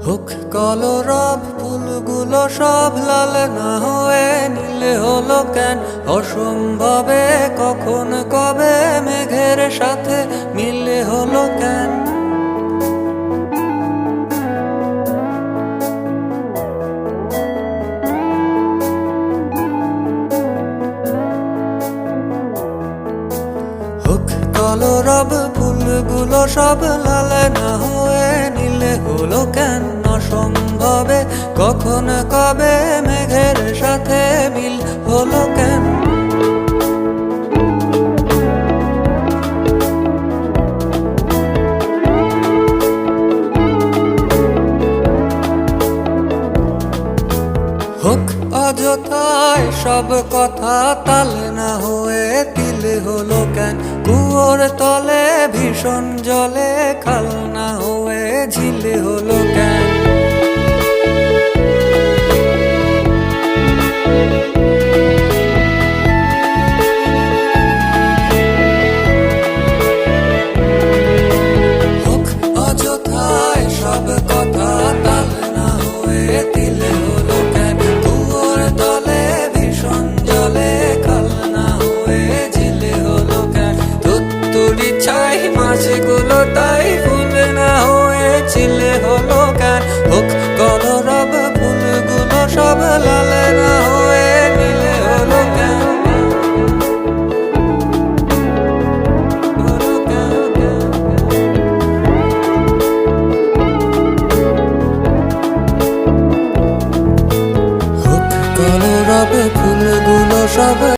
হোক কলরব ফুলগুলো সব লাল না হয়ে নীলে হলো কেন? অসম্ভবে কখন কবে মেঘের সাথে মিলে হলো কেন? হোক কলরব ফুলগুলো সব লাল না হয়ে নীলে হলো কেন? অসম্ভবে কখন কবে মেঘের সাথে মিল হলো কেন? হোক অযথায় সব কথা তালে না হয়ে তিলে হলো কেন? কুয়োর তলে ভীষণ জলে খাল না হয়ে ঝিলে হলো কেন? হোক অযথায় সব কথা তালে না হয়ে তিলে হলো কেন? কুয়োর তলে ভীষণ জলে খাল না হয়ে ঝিলে হলো কেন? তুত্তুরি ছাই মাছগুলো তাই ফুল না হয়ে ঝিলে হলো কেন? হোক কলরব ফুলগুলো সব লাল